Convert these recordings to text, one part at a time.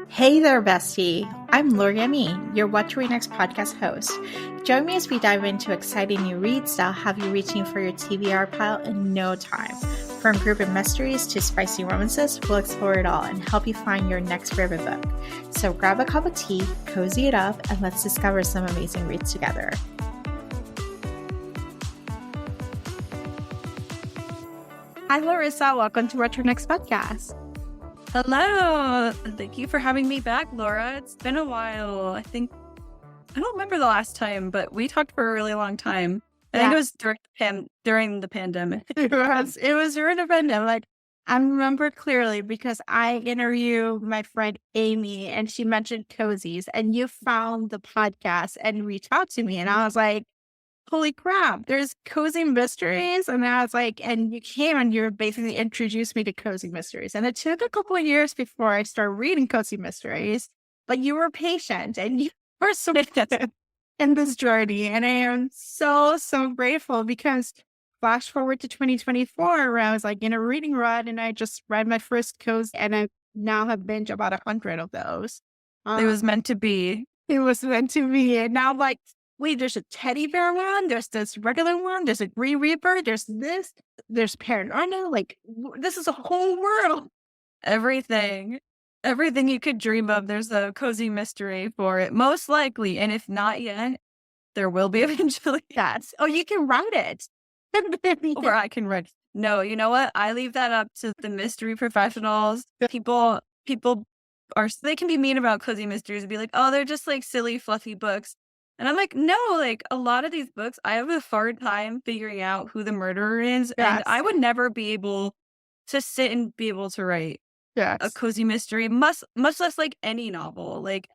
Hey there, bestie. I'm Larissa, your What to Read Next podcast host. Join me as we dive into exciting new reads that'll have you reaching for your TBR pile in no time. From group mysteries to spicy romances, we'll explore it all and help you find your next favorite book. So grab a cup of tea, cozy it up, and let's discover some amazing reads together. Hi, Larissa. Welcome to What to Read Next podcast. Hello. Thank you for having me back, Laura. It's been a while. I don't remember the last time, but we talked for a really long time. I think it was during the pandemic. It was during the pandemic. I remember clearly because I interviewed my friend Amy and she mentioned cozies and you found the podcast and reached out to me and I was like, holy crap, there's cozy mysteries. And I was like, and you came and you basically introduced me to cozy mysteries. And it took a couple of years before I started reading cozy mysteries, but you were patient and you were so in this journey. And I am so grateful because flash forward to 2024, where I was like in a reading rut and I just read my first cozy and I now have binged about 100 of those. It was meant to be. It was meant to be. And now like, wait, there's a teddy bear one, there's this regular one, there's a Green Reaper, there's this, there's paranormal, like this is a whole world. Everything you could dream of, there's a cozy mystery for it, most likely. And if not yet, there will be eventually. Yes. Oh, you can write it. Or I can write. No, you know what? I leave that up to the mystery professionals. People they can be mean about cozy mysteries and be like, oh, they're just like silly, fluffy books. And I'm like, no, like a lot of these books, I have a hard time figuring out who the murderer is. Yes. And I would never be able to sit and be able to write a cozy mystery, much less like any novel. Like,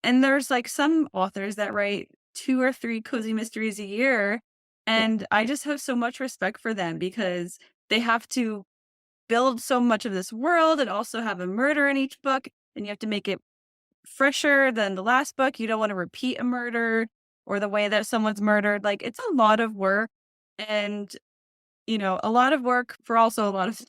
and there's like some authors that write 2 or 3 cozy mysteries a year. And I just have so much respect for them because they have to build so much of this world and also have a murder in each book. And you have to make it fresher than the last book. You don't want to repeat a murder or the way that someone's murdered. Like it's a lot of work and, a lot of work for also a lot of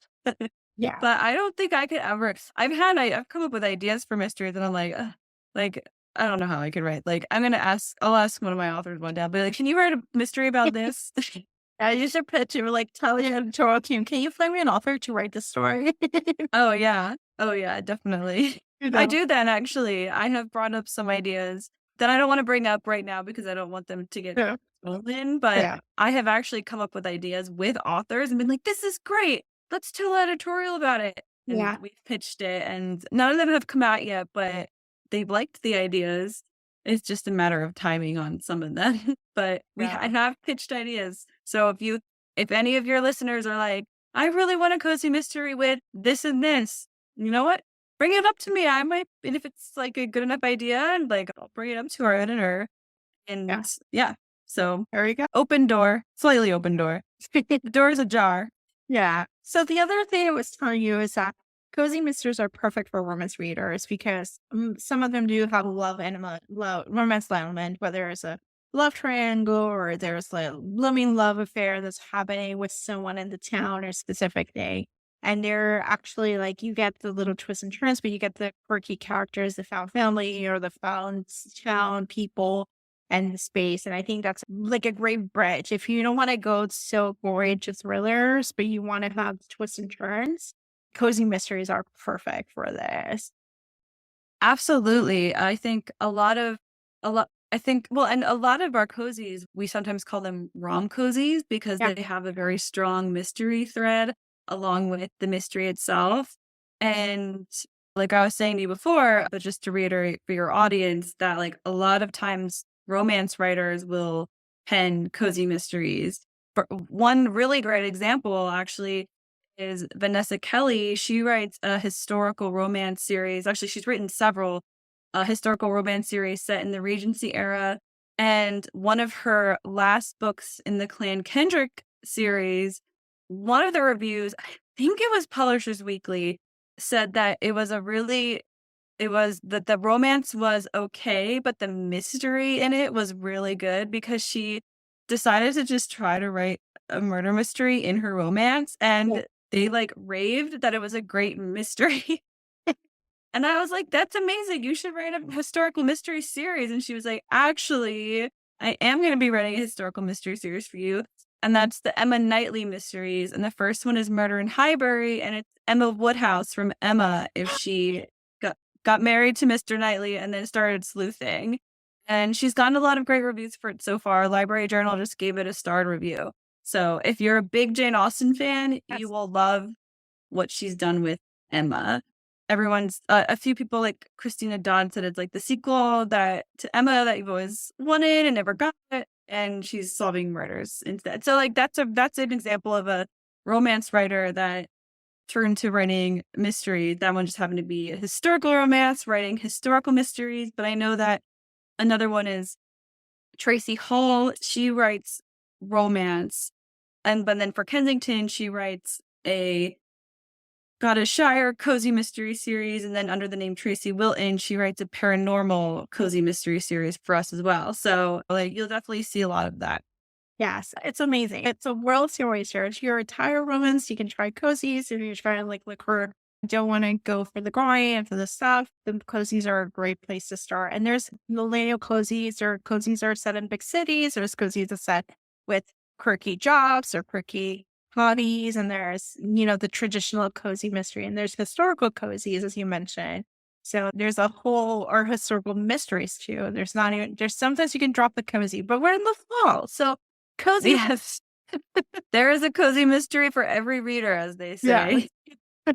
yeah. But I don't think I could ever. I've come up with ideas for mysteries and I'm like I don't know how I could write. Like I'll ask one of my authors one day. I'll be like, can you write a mystery about this? I used to pitch it like tell the editorial team, can you find me an author to write this story? Oh yeah, definitely. I do that actually. I have brought up some ideas that I don't want to bring up right now because I don't want them to get stolen. But I have actually come up with ideas with authors and been like, this is great. Let's tell an editorial about it. And we've pitched it and none of them have come out yet, but they've liked the ideas. It's just a matter of timing on some of them. But I have pitched ideas. So if any of your listeners are like, I really want a cozy mystery with this and this, you know what? Bring it up to me. I might, and if it's like a good enough idea, and like I'll bring it up to our editor. And so there you go. Open door, slightly open door. The door is ajar. Yeah. So the other thing I was telling you is that cozy mysteries are perfect for romance readers because some of them do have a romance element, whether it's a love triangle or there's a blooming love affair that's happening with someone in the town or a specific day. And they're actually like, you get the little twists and turns, but you get the quirky characters, the found family or the found town people and the space. And I think that's like a great bridge. If you don't want to go so gory to thrillers, but you want to have twists and turns, cozy mysteries are perfect for this. Absolutely. I think and a lot of our cozies, we sometimes call them rom cozies because they have a very strong mystery thread along with the mystery itself. And like I was saying to you before, but just to reiterate for your audience that like a lot of times romance writers will pen cozy mysteries. But one really great example actually is Vanessa Kelly. She writes a historical romance series. Actually, she's written several historical romance series set in the Regency era. And one of her last books in the Clan Kendrick series, one of the reviews, I think it was Publishers Weekly, said that that the romance was okay, but the mystery in it was really good because she decided to just try to write a murder mystery in her romance, Yeah. and they, like, raved that it was a great mystery. And I was like, "That's amazing. You should write a historical mystery series." And she was like, "Actually, I am gonna be writing a historical mystery series for you, and that's the Emma Knightley mysteries. And the first one is Murder in Highbury, and it's Emma Woodhouse from Emma if she got got married to Mr. Knightley and then started sleuthing." And she's gotten a lot of great reviews for it so far. Library Journal just gave it a starred review. So if you're a big Jane Austen fan, you Yes. will love what she's done with Emma. Everyone's a few people like Christina Dodd said it's like the sequel that to Emma that you've always wanted and never got, and she's solving murders instead. So like that's an example of a romance writer that turned to writing mystery. That one just happened to be a historical romance, writing historical mysteries. But I know that another one is Tracy Hall. She writes romance, and but then for Kensington, she writes a got a Shire cozy mystery series, and then under the name Tracy Wilton, she writes a paranormal cozy mystery series for us as well. So, like, you'll definitely see a lot of that. Yes, it's amazing. It's a world series here. If you're a tire romance, you can try cozies. If you're trying to like liquor, don't want to go for the gory and for the stuff, the cozies are a great place to start. And there's millennial cozies, or cozies are set in big cities. There's cozies that set with quirky jobs or quirky hobbies. And there's, the traditional cozy mystery. And there's historical cozies, as you mentioned. So there's a whole, or historical mysteries too. There's not even, there's sometimes you can drop the cozy, but we're in the fall. So cozy. Yes. There is a cozy mystery for every reader, as they Yeah. say.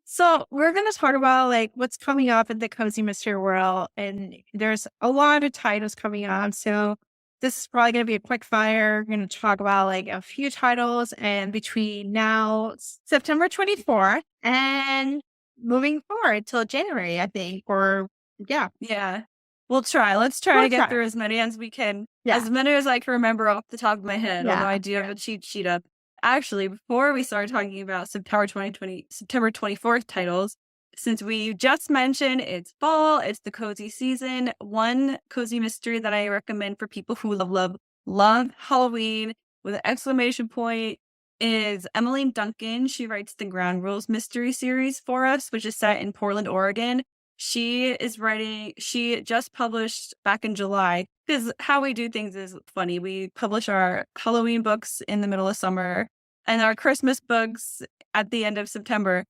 So we're going to talk about like what's coming up in the cozy mystery world, and there's a lot of titles coming up. So this is probably going to be a quick fire. We're going to talk about like a few titles, and between now September 24th and moving forward till January, I think, or yeah, Yeah. We'll try. Let's try we'll to get try. through as many as we can. Yeah, As many as I can remember off the top of my head, although yeah, I do have a cheat sheet up. Actually, before we start talking about September 24th titles, since we just mentioned it's fall, it's the cozy season, one cozy mystery that I recommend for people who love Halloween with an exclamation point is Emmeline Duncan. She writes the Ground Rules mystery series for us, which is set in Portland, Oregon. She just published back in July, because how we do things is funny. We publish our Halloween books in the middle of summer and our Christmas books at the end of September.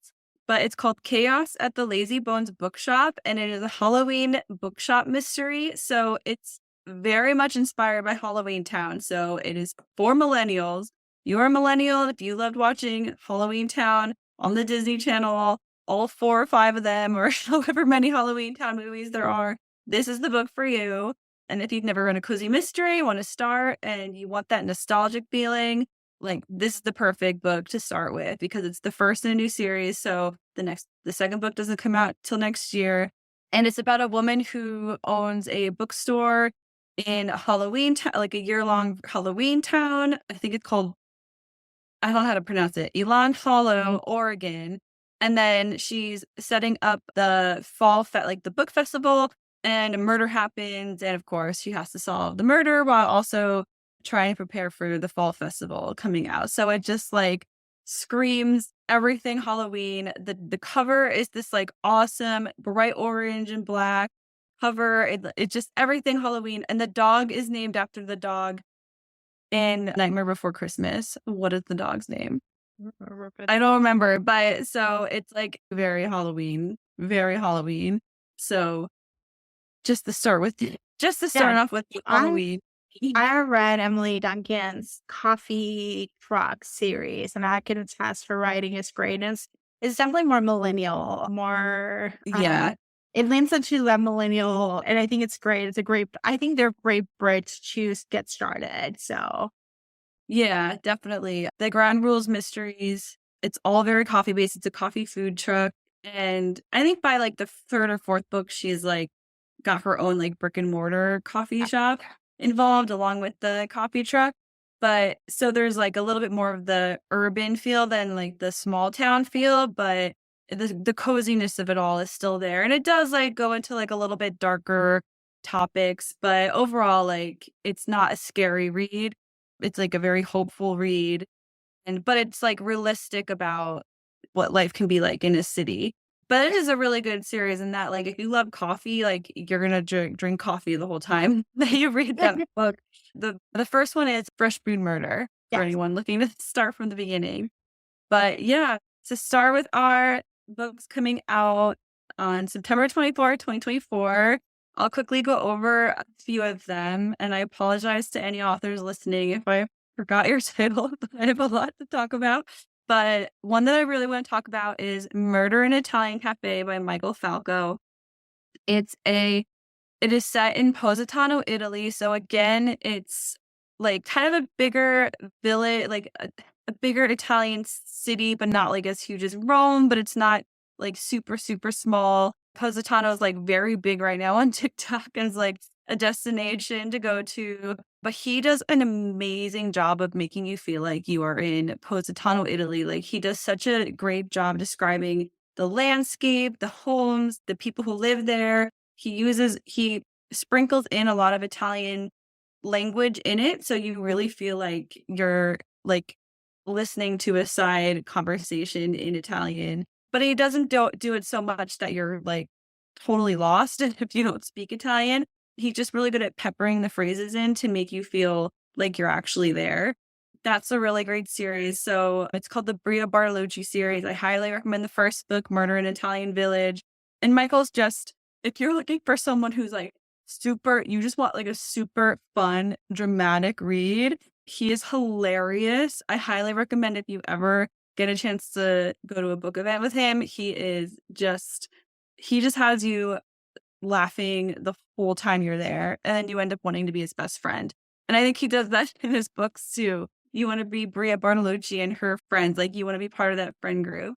But it's called Chaos at the Lazy Bones Bookshop, and it is a Halloween bookshop mystery. So it's very much inspired by Halloween Town. So it is for millennials. You're a millennial if you loved watching Halloween Town on the Disney Channel, all 4 or 5 of them, or however many Halloween Town movies there are. This is the book for you. And if you've never read a cozy mystery, want to start, and you want that nostalgic feeling, like, this is the perfect book to start with because it's the first in a new series. So the second book doesn't come out till next year. And it's about a woman who owns a bookstore in a Halloween town, like a year-long Halloween town. I think it's called, I don't know how to pronounce it, Elon Hollow, Oregon. And then she's setting up the like the book festival, and a murder happens. And of course, she has to solve the murder while also trying to prepare for the fall festival coming out. So it just like screams everything Halloween. The cover is this like awesome bright orange and black cover. It just everything Halloween. And the dog is named after the dog in Nightmare Before Christmas. What is the dog's name? I don't remember, but so it's like very Halloween, very Halloween. So just to yeah. start off with I Halloween. I read Emily Duncan's Coffee Truck series, and I can attest for writing is great. And it's definitely more millennial, more, Yeah. it leans into that millennial, and I think it's great. I think they're great bridge to get started. So, Yeah, definitely. The Ground Rules mysteries, it's all very coffee based. It's a coffee food truck. And I think by like the third or fourth book, she's like got her own like brick and mortar coffee shop involved along with the coffee truck. But so there's like a little bit more of the urban feel than like the small town feel, but the coziness of it all is still there. And it does like go into like a little bit darker topics, but overall, like it's not a scary read. it's like a very hopeful read, but it's like realistic about what life can be like in a city. But it is a really good series in that, like, if you love coffee, like, you're gonna drink coffee the whole time that you read that book. The first one is Fresh Food Murder for Yes. anyone looking to start from the beginning. But yeah, to start with our books coming out on September 24th, 2024, I'll quickly go over a few of them. And I apologize to any authors listening if I forgot your title, but I have a lot to talk about. But one that I really want to talk about is Murder in Italian Cafe by Michael Falco. It's a it is set in Positano, Italy. So again, it's like kind of a bigger village, like a bigger Italian city, but not like as huge as Rome, but it's not like super, super small. Positano is like very big right now on TikTok and is like a destination to go to. But he does an amazing job of making you feel like you are in Positano, Italy. Like he does such a great job describing the landscape, the homes, the people who live there. He sprinkles in a lot of Italian language in it, so you really feel like you're, like, listening to a side conversation in Italian, but he doesn't do it so much that you're, like, totally lost if you don't speak Italian. He's just really good at peppering the phrases in to make you feel like you're actually there. That's a really great series, so it's called the Bria Bartolucci series. I highly recommend the first book, Murder in Italian Village, and Michael's just if you're looking for someone who's, like, you just want, like, a super fun, dramatic read, he is hilarious. I highly recommend if you ever get a chance to go to a book event with him, he just has you laughing the whole time you're there, and then you end up wanting to be his best friend. And I think he does that in his books too. You wanna be Bria Bartolucci and her friends, like, you wanna be part of that friend group.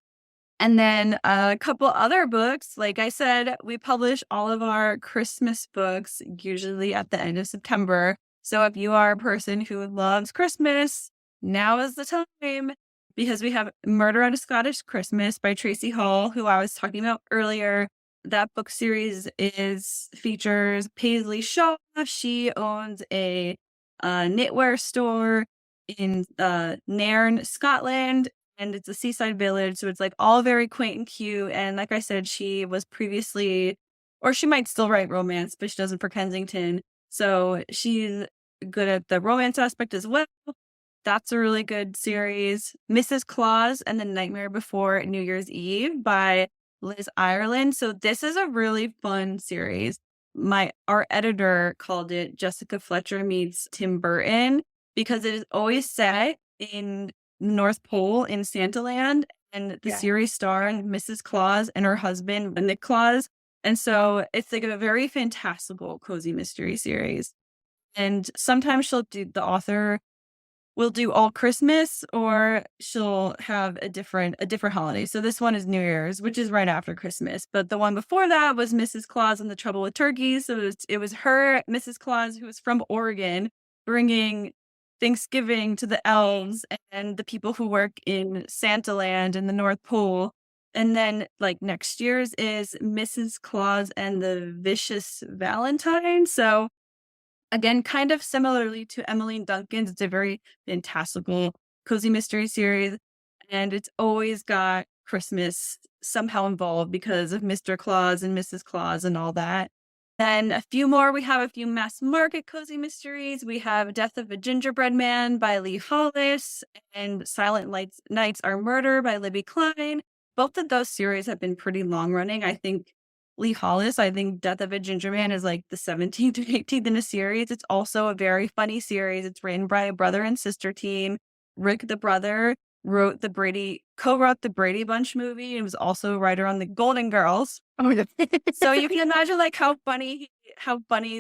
And then a couple other books. Like I said, we publish all of our Christmas books usually at the end of September. So if you are a person who loves Christmas, now is the time because we have Murder on a Scottish Christmas by Tracy Hall, who I was talking about earlier. That book series is features Paisley Shaw. She owns a knitwear store in Nairn, Scotland, and it's a seaside village, so it's, like, all very quaint and cute, and like I said, she was previously or she might still write romance, but she doesn't for Kensington, so she's good at the romance aspect as well. That's a really good series. Mrs. Claus and the Nightmare Before New Year's Eve by Liz Ireland. So this is a really fun series. Our editor called it Jessica Fletcher meets Tim Burton because it is always set in North Pole in Santaland, and the Yeah. series starred Mrs. Claus and her husband, Nick Claus. And so it's like a very fantastical cozy mystery series. And sometimes the author will do all Christmas or she'll have a different holiday. So this one is New Year's, which is right after Christmas. But the one before that was Mrs. Claus and the Trouble with Turkeys. So it was her, Mrs. Claus, who was from Oregon, bringing Thanksgiving to the elves and the people who work in Santaland and the North Pole. And then like next year's is Mrs. Claus and the Vicious Valentine. So again, kind of similarly to Emmeline Duncan's, it's a very fantastical, cozy mystery series, and it's always got Christmas somehow involved because of Mr. Claus and Mrs. Claus and all that. Then a few more, we have a few mass market cozy mysteries. We have Death of a Gingerbread Man by Lee Hollis and Nights Are Murder by Libby Klein. Both of those series have been pretty long running. I think Death of a Ginger Man is like the 17th or 18th in a series. It's also a very funny series. It's written by a brother and sister team. Rick, the brother, co-wrote the Brady Bunch movie and was also a writer on the Golden Girls. Oh, yeah. So you can imagine like how funny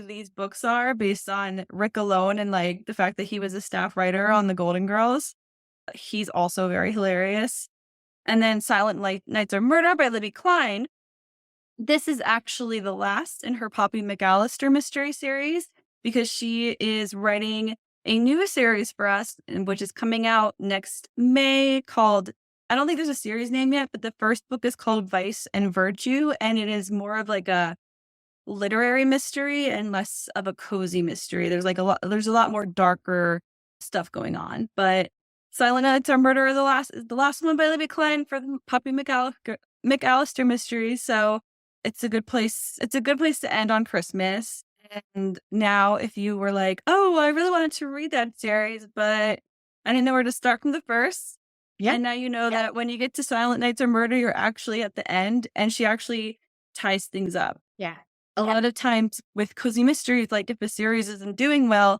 these books are based on Rick alone and like the fact that he was a staff writer on the Golden Girls. He's also very hilarious. And then Nights Are Murder by Libby Klein. This is actually the last in her Poppy McAllister mystery series because she is writing a new series for us, which is coming out next May called, I don't think there's a series name yet, but the first book is called Vice and Virtue, and it is more of like a literary mystery and less of a cozy mystery. There's a lot more darker stuff going on. But Silent Nights or Murder is the last one by Libby Klein for the Poppy McAllister mystery. So it's a good place. It's a good place to end on Christmas. And now, if you were like, "Oh, I really wanted to read that series, but I didn't know where to start from the first," Yeah. and now you know that when you get to Silent Nights or Murder, you're actually at the end, and she actually ties things up. Yeah. A lot of times with cozy mysteries, like if a series isn't doing well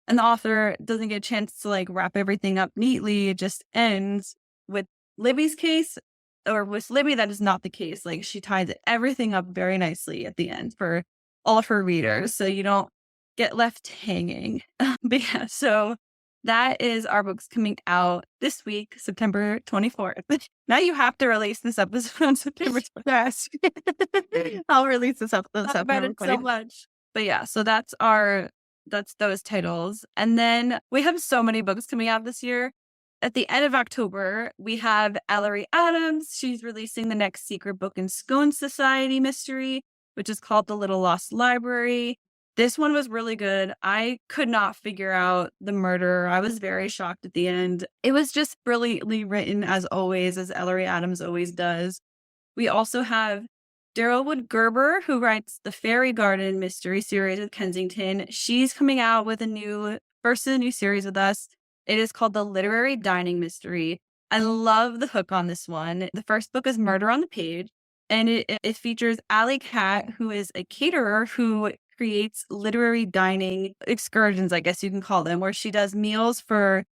and the author doesn't get a chance to like wrap everything up neatly, it just ends. With Libby's case, or with Libby, that is not the case. Like she ties everything up very nicely at the end for all of her readers. So you don't get left hanging. But yeah, so that is our books coming out this week, September 24th. Now you have to release this episode on September 24th. Yes. I'll release this up on Talk about September it so 20th. much. But yeah, so that's those titles. And then we have so many books coming out this year. At the end of October, we have Ellery Adams. She's releasing the next secret book in Scone Society mystery, which is called The Little Lost Library. This one was really good. I could not figure out the murder. I was very shocked at the end. It was just brilliantly written, as always, as Ellery Adams always does. We also have Daryl Wood Gerber, who writes the Fairy Garden mystery series with Kensington. She's coming out with a new series with us. It is called The Literary Dining Mystery. I love the hook on this one. The first book is Murder on the Page, and it features Alley Cat, who is a caterer who creates literary dining excursions, I guess you can call them, where she does meals for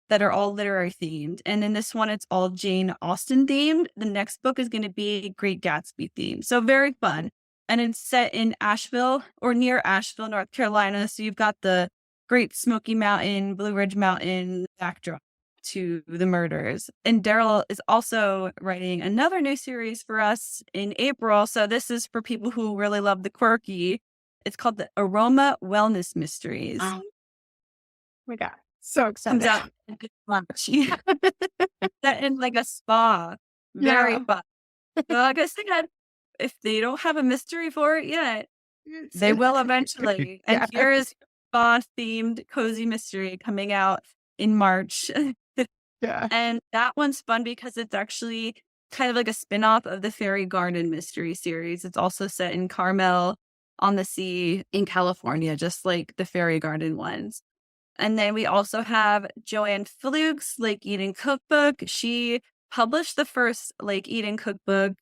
that are all literary themed. And in this one, it's all Jane Austen themed. The next book is going to be Great Gatsby themed. So very fun. And it's set in Asheville or near Asheville, North Carolina. So you've got the Great Smoky Mountain, Blue Ridge Mountain backdrop to the murders. And Daryl is also writing another new series for us in April. So this is for people who really love the quirky. It's called the Aroma Wellness Mysteries. Oh my God. So Comes excited. out at lunch. That in like a spa. Very Yeah. fun. So like I said, if they don't have a mystery for it yet, they will eventually. And Yeah. here is spa themed cozy mystery coming out in March. Yeah. And that one's fun because it's actually kind of like a spin-off of the Fairy Garden mystery series. It's also set in Carmel on the Sea in California, just like the Fairy Garden ones. And then we also have Joanne Fluke's Lake Eden Cookbook. She published the first Lake Eden Cookbook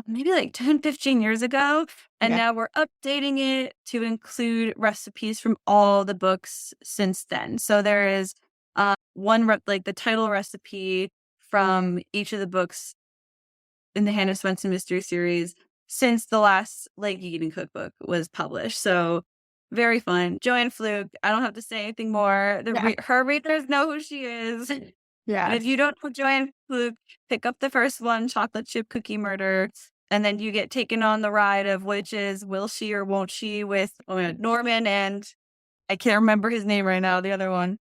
maybe like 10, 15 years ago. And Yeah. now we're updating it to include recipes from all the books since then. So there is like the title recipe from each of the books in the Hannah Swenson Mystery Series since the last Lake Eden Cookbook was published. So very fun. Joanne Fluke, I don't have to say anything more. Yeah. Her readers know who she is. And Yeah. if you don't know Joanne Fluke, pick up the first one, Chocolate Chip Cookie Murder. And then you get taken on the ride of which is will she or won't she with Norman and I can't remember his name right now, the other one.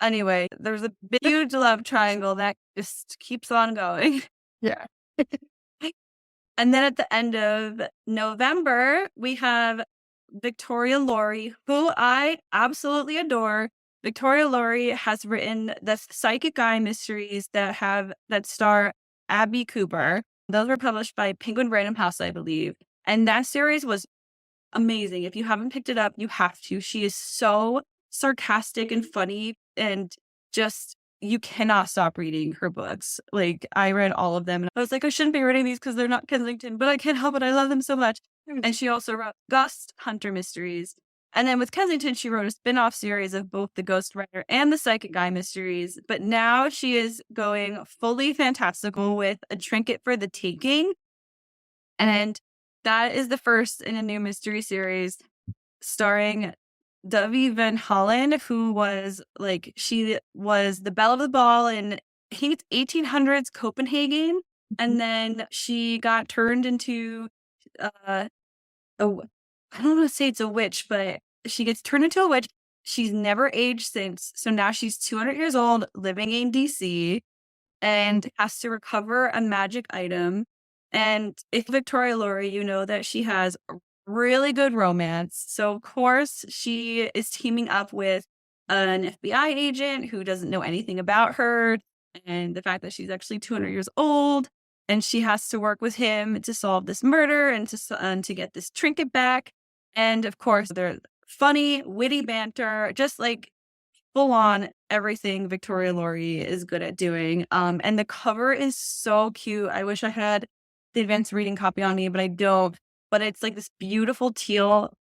Anyway, there's a huge love triangle that just keeps on going. Yeah. And then at the end of November, we have Victoria Laurie, who I absolutely adore. Victoria Laurie has written the Psychic Eye mysteries that star Abby Cooper. Those were published by Penguin Random House, I believe. And that series was amazing. If you haven't picked it up, you have to. She is so sarcastic and funny and just you cannot stop reading her books. Like I read all of them and I was like, I shouldn't be reading these because they're not Kensington, but I can't help it. I love them so much. And she also wrote Ghost Hunter Mysteries. And then with Kensington, she wrote a spin-off series of both the Ghost Writer and the Psychic Guy mysteries. But now she is going fully fantastical with A Trinket for the Taking. And that is the first in a new mystery series starring Dovie Van Hollen, who was she was the belle of the ball in, I think it's 1800s Copenhagen. And then she got turned into, I don't want to say it's a witch, but she gets turned into a witch. She's never aged since. So now she's 200 years old, living in DC, and has to recover a magic item. And if Victoria Laurie, you know that she has really good romance. So of course she is teaming up with an FBI agent who doesn't know anything about her, and the fact that she's actually 200 years old, and she has to work with him to solve this murder and to get this trinket back. And of course, they're funny, witty banter, just like full on everything Victoria Laurie is good at doing. And the cover is so cute. I wish I had the advanced reading copy on me, but I don't. But it's like this beautiful teal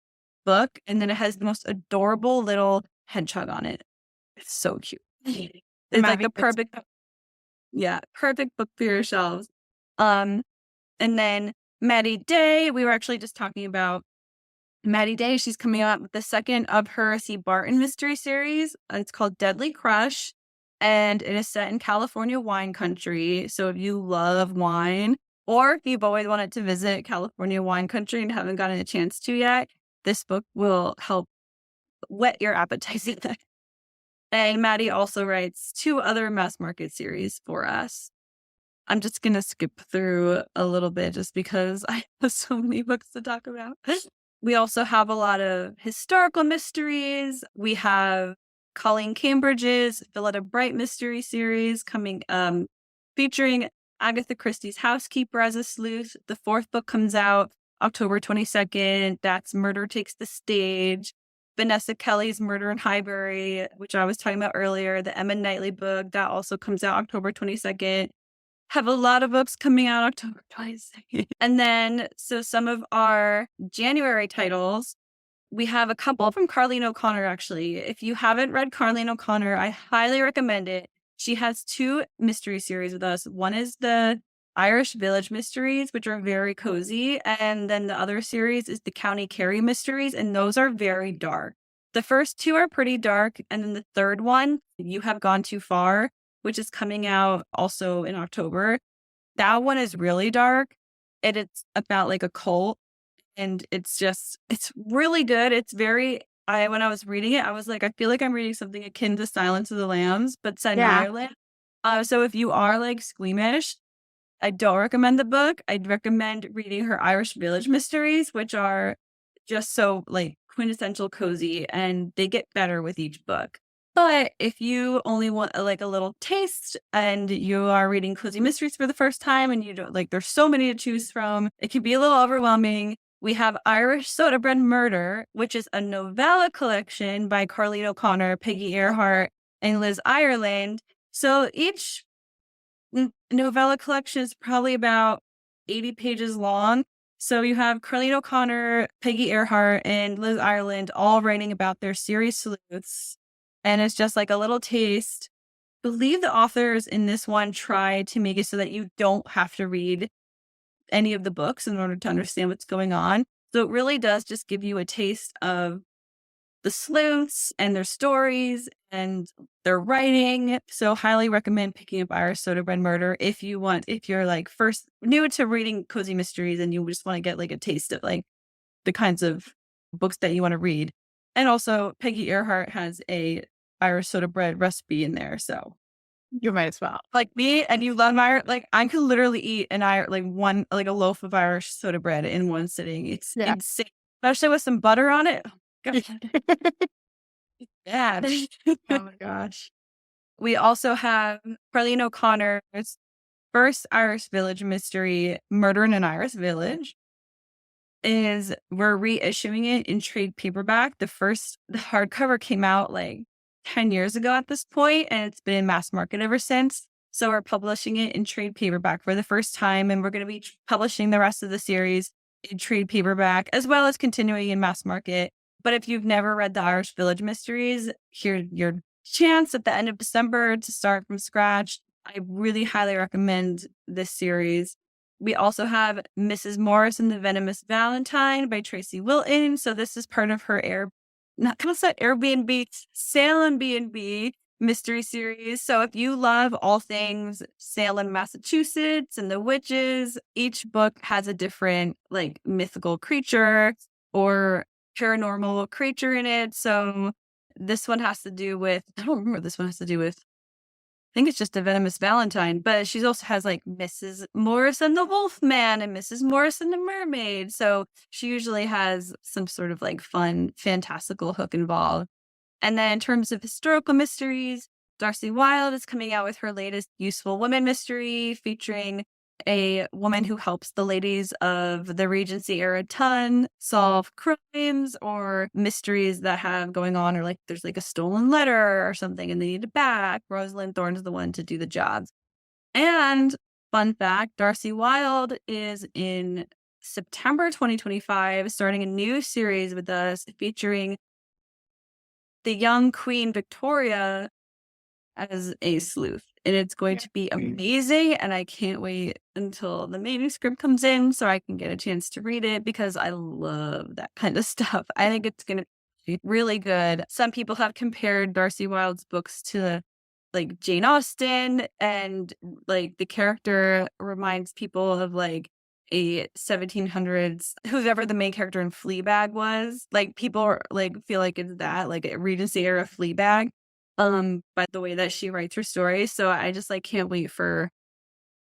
book, and then it has the most adorable little hedgehog on it. It's so cute. It's like the perfect, yeah, perfect book for your shelves. Um, and then Maddie Day, we were actually just talking about Maddie Day. She's coming out with the second of her C. Barton mystery series. It's called Deadly Crush, and it is set in California wine country. So if you love wine, or if you've always wanted to visit California wine country and haven't gotten a chance to yet, this book will help whet your appetite. And Maddie also writes 2 other mass market series for us. I'm just going to skip through a little bit just because I have so many books to talk about. We also have a lot of historical mysteries. We have Colleen Cambridge's Phillida Bright mystery series coming, featuring Agatha Christie's housekeeper as a sleuth. The 4th book comes out October 22nd. That's Murder Takes the Stage. Vanessa Kelly's Murder in Highbury, which I was talking about earlier, the Emma Knightley book, that also comes out October 22nd. Have a lot of books coming out October 22nd. And then, so some of our January titles, we have a couple from Carleen O'Connor, actually. If you haven't read Carleen O'Connor, I highly recommend it. She has 2 mystery series with us. One is the Irish Village Mysteries, which are very cozy. And then the other series is the County Kerry Mysteries, and those are very dark. The first 2 are pretty dark. And then the third one, You Have Gone Too Far, which is coming out also in October. That one is really dark. And it's about like a cult. And it's really good. It's very, when I was reading it, I was like, I feel like I'm reading something akin to Silence of the Lambs, but set in Ireland. So if you are like squeamish, I don't recommend the book. I'd recommend reading her Irish Village Mysteries, which are just so like quintessential cozy, and they get better with each book. But if you only want like a little taste and you are reading cozy mysteries for the first time and you don't like, there's so many to choose from, it can be a little overwhelming. We have Irish Soda Bread Murder, which is a novella collection by Carleen O'Connor, Peggy Earhart, and Liz Ireland. So each novella collection is probably about 80 pages long. So you have Carleen O'Connor, Peggy Earhart, and Liz Ireland all writing about their series sleuths. And it's just like a little taste. I believe the authors in this one try to make it so that you don't have to read any of the books in order to understand what's going on. So it really does just give you a taste of the sleuths and their stories and their writing. So highly recommend picking up Irish Soda Bread Murder if you're like first new to reading cozy mysteries and you just want to get like a taste of like the kinds of books that you want to read. And also Peggy Earhart has a Irish soda bread recipe in there. So you might as well. Like me, and you love Irish, like I could literally eat like a loaf of Irish soda bread in one sitting. It's insane. Especially with some butter on it. Oh, bad. Oh my gosh. We also have Carleen O'Connor's first Irish Village mystery, Murder in an Irish Village. We're reissuing it in trade paperback. The hardcover came out like 10 years ago at this point, and it's been in mass market ever since. So we're publishing it in trade paperback for the first time, and we're going to be publishing the rest of the series in trade paperback, as well as continuing in mass market. But if you've never read the Irish Village Mysteries, here's your chance at the end of December to start from scratch. I really highly recommend this series. We also have Mrs. Morris and the Venomous Valentine by Tracy Wilton. So this is part of her Airbnb, Salem B&B mystery series. So if you love all things Salem, Massachusetts and the witches, each book has a different like mythical creature or paranormal creature in it. So this one has to do with, I don't remember what this one has to do with. I think it's just a Venomous Valentine, but she also has like Mrs. Morris and the Wolfman and Mrs. Morris and the Mermaid. So she usually has some sort of like fun, fantastical hook involved. And then in terms of historical mysteries, Darcy Wilde is coming out with her latest Useful Women mystery featuring a woman who helps the ladies of the Regency era ton solve crimes or mysteries that have going on, or like there's like a stolen letter or something and they need it back. Rosalind Thorne is the one to do the job. And fun fact, Darcy Wilde is in September 2025 starting a new series with us featuring the young Queen Victoria as a sleuth. And it's going to be amazing. And I can't wait until the manuscript comes in so I can get a chance to read it because I love that kind of stuff. I think it's going to be really good. Some people have compared Darcy Wilde's books to like Jane Austen, and like the character reminds people of like a 1700s, whoever the main character in Fleabag was. Like people are, like feel like it's that, like a Regency era Fleabag. By the way that she writes her stories. So I just like can't wait for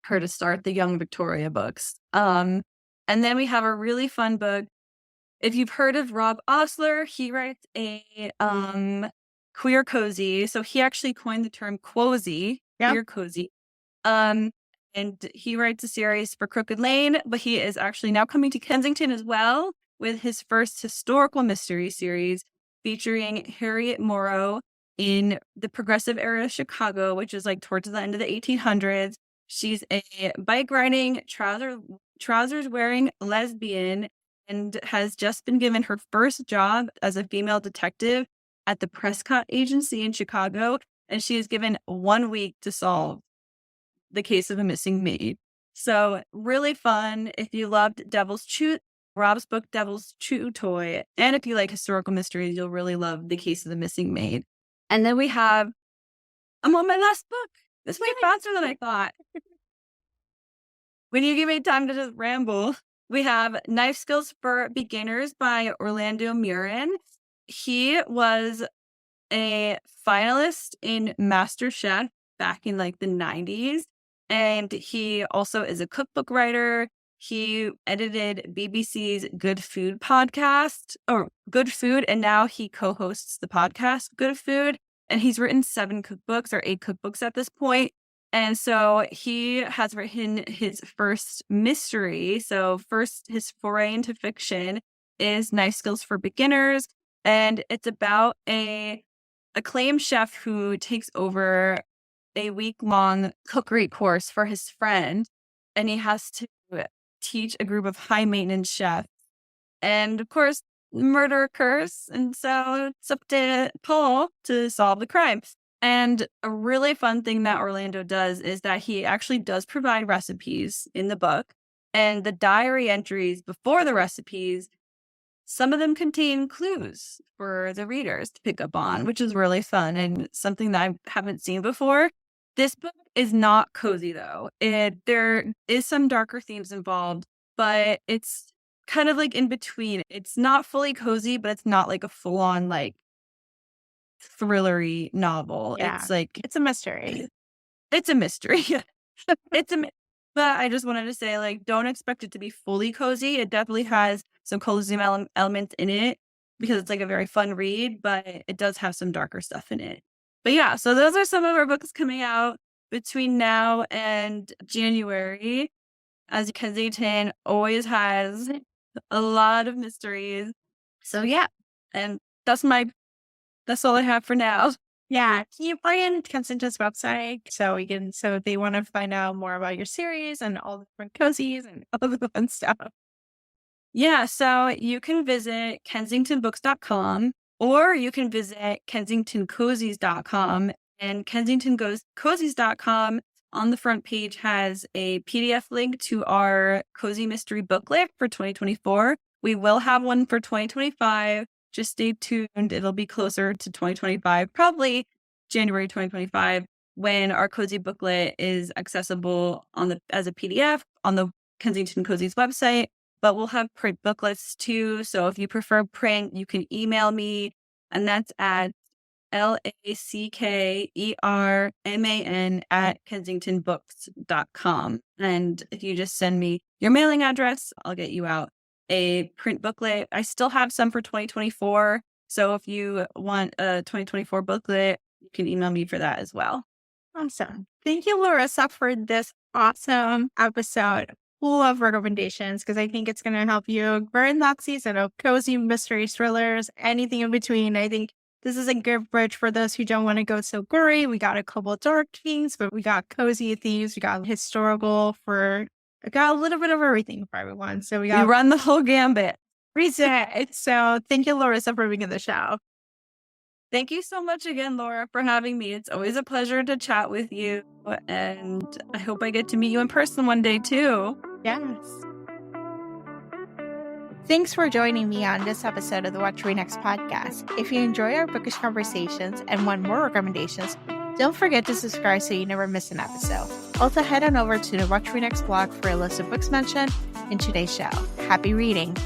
her to start the Young Victoria books. And then we have a really fun book. If you've heard of Rob Osler, he writes a queer cozy. So he actually coined the term quozy, queer cozy. And he writes a series for Crooked Lane, but he is actually now coming to Kensington as well with his first historical mystery series featuring Harriet Morrow in the progressive era of Chicago, which is like towards the end of the 1800s. She's a bike riding, trousers wearing lesbian and has just been given her first job as a female detective at the Prescott Agency in Chicago. And she is given 1 week to solve the case of a missing maid. So really fun. If you loved Rob's book, Devil's Chew Toy, and if you like historical mysteries, you'll really love The Case of the Missing Maid. And then I'm on my last book. This went faster than I thought. When you give me time to just ramble, we have Knife Skills for Beginners by Orlando Murin. He was a finalist in MasterChef back in like the 90s. And he also is a cookbook writer. He edited BBC's Good Food podcast, or Good Food, and now he co-hosts the podcast Good Food. And he's written 7 cookbooks or 8 cookbooks at this point. And so he has written his first mystery. So first, his foray into fiction is Knife Skills for Beginners. And it's about a acclaimed chef who takes over a week-long cookery course for his friend. And he has to teach a group of high-maintenance chefs. And of course, murder occurs. And so it's up to Paul to solve the crime. And a really fun thing that Orlando does is that he actually does provide recipes in the book. And the diary entries before the recipes, some of them contain clues for the readers to pick up on, which is really fun and something that I haven't seen before. This book is not cozy, though. There is some darker themes involved, but it's kind of like in between. It's not fully cozy, but it's not like a full-on like thrillery novel. Yeah. It's like It's a mystery. it's a mystery. But I just wanted to say, like, don't expect it to be fully cozy. It definitely has some cozy elements in it because it's like a very fun read, but it does have some darker stuff in it. But yeah, so those are some of our books coming out between now and January. As Kensington always has a lot of mysteries. So yeah, and that's all I have for now. Yeah. Can you plug in Kensington's website so if they want to find out more about your series and all the different cozies and all the fun stuff? Yeah, so you can visit kensingtonbooks.com or you can visit kensingtoncozies.com. And kensingtoncozies.com on the front page has a PDF link to our cozy mystery booklet for 2024. We will have one for 2025. Just stay tuned. It'll be closer to 2025, probably January 2025, when our cozy booklet is accessible as a PDF on the Kensington Cozies website. But we'll have print booklets too. So if you prefer print, you can email me, and that's at LACKERMAN@kensingtonbooks.com. And if you just send me your mailing address, I'll get you out a print booklet. I still have some for 2024. So if you want a 2024 booklet, you can email me for that as well. Awesome. Thank you, Larissa, for this awesome episode full of recommendations, because I think it's going to help you burn that season of cozy mystery thrillers, anything in between. I think this is a good bridge for those who don't want to go so gory. We got a couple of dark themes, but we got cozy themes. We got historical we got a little bit of everything for everyone. So we run the whole gambit. reset. So thank you, Larissa, for being in the show. Thank you so much again, Laura, for having me. It's always a pleasure to chat with you, and I hope I get to meet you in person one day too. Yes. Thanks for joining me on this episode of the What to Read Next podcast. If you enjoy our bookish conversations and want more recommendations, don't forget to subscribe so you never miss an episode. Also, head on over to the What to Read Next blog for a list of books mentioned in today's show. Happy reading!